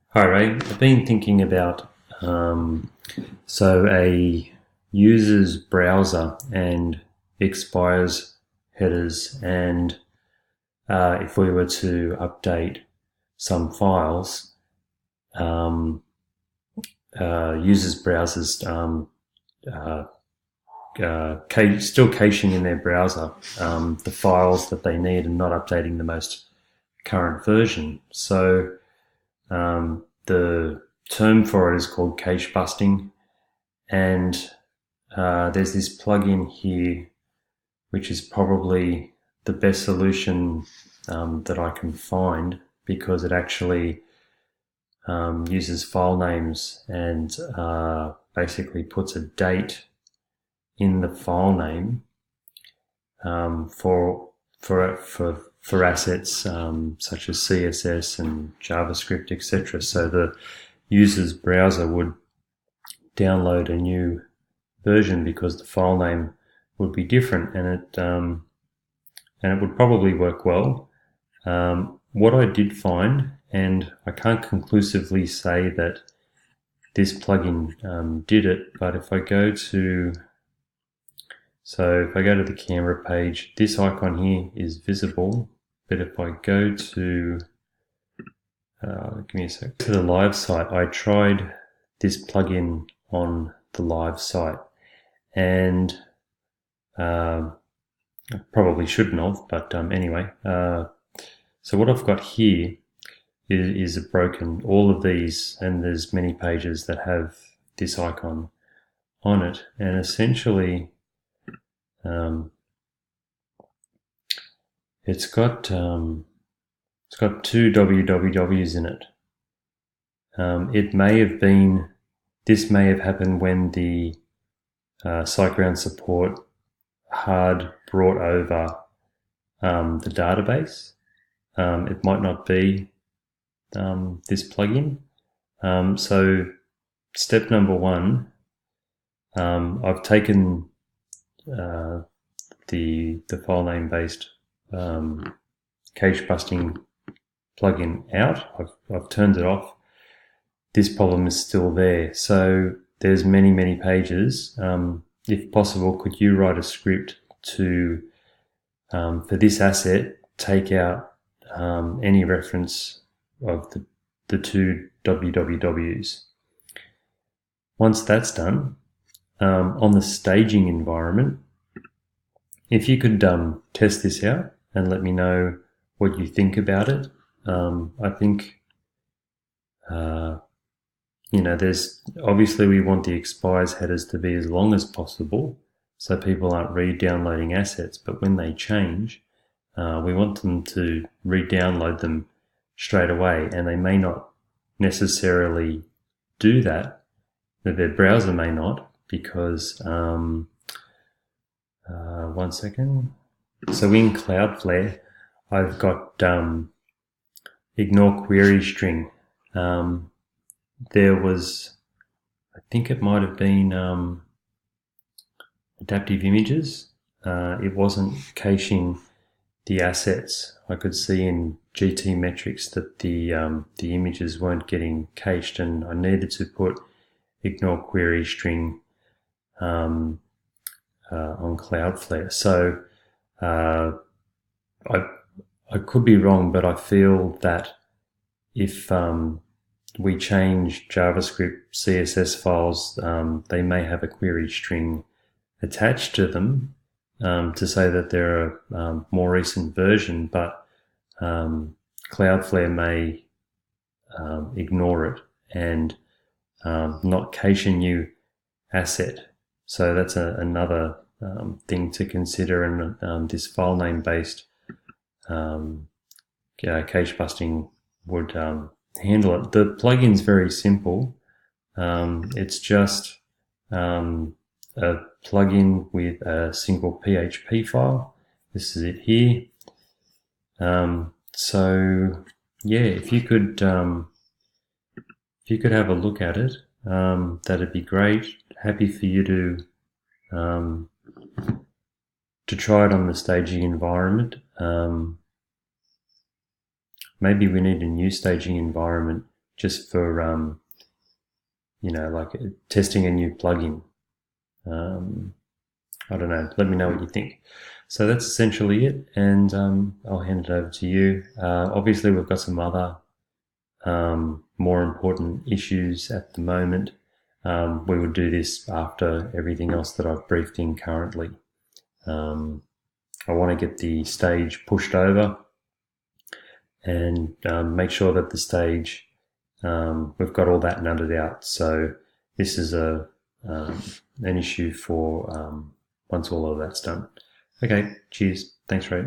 Hi Ray, I've been thinking about a user's browser and expires headers, and if we were to update some files, um, users' browsers uh, still caching in their browser the files that they need and not updating the most current version. So the term for it is called cache busting, and there's this plugin here which is probably the best solution that I can find, because it actually uses file names and basically puts a date in the file name for assets such as CSS and JavaScript, etc. So the user's browser would download a new version because the file name would be different, and it would probably work well. What I did find, and I can't conclusively say that this plugin did it, but if I go to the Canva page, this icon here is visible. But if I go to give me a sec, to the live site, I tried this plugin on the live site, and I probably shouldn't have, but anyway. So what I've got here is broken all of these, and there's many pages that have this icon on it, and essentially it's got two wwws in it. This may have happened when the SiteGround support hard brought over the database. It might not be this plugin. So step number one, I've taken the file name based cache busting plugin out. I've turned it off. This problem is still there. So there's many pages. If possible, could you write a script to for this asset take out any reference of the two wwws. Once that's done, on the staging environment, if you could test this out and let me know what you think about it. I think there's obviously, we want the expires headers to be as long as possible so people aren't re-downloading assets, but when they change, we want them to re-download them straight away, and they may not necessarily do that. Their browser may not, because one second. So in Cloudflare, I've got ignore query string. There was, I think it might have been adaptive images. It wasn't caching the assets. I could see in GTmetrix that the images weren't getting cached, and I needed to put ignore query string on Cloudflare. So I could be wrong, but I feel that if we change JavaScript CSS files, they may have a query string attached to them to say that they're a more recent version, but Cloudflare may ignore it and not cache a new asset. So that's another thing to consider, and this file name based cache busting would handle it. The plugin's very simple. It's just a plugin with a single PHP file. This is it here. So yeah, if you could have a look at it, that'd be great. Happy for you to try it on the staging environment. maybe we need a new staging environment just for, like testing a new plugin. I don't know. Let me know what you think. So that's essentially it, and I'll hand it over to you. Obviously, we've got some other more important issues at the moment. We will do this after everything else that I've briefed in currently. I want to get the stage pushed over and make sure that the stage, we've got all that nutted out. So this is an issue for once all of that's done. Okay, cheers. Thanks, Ray.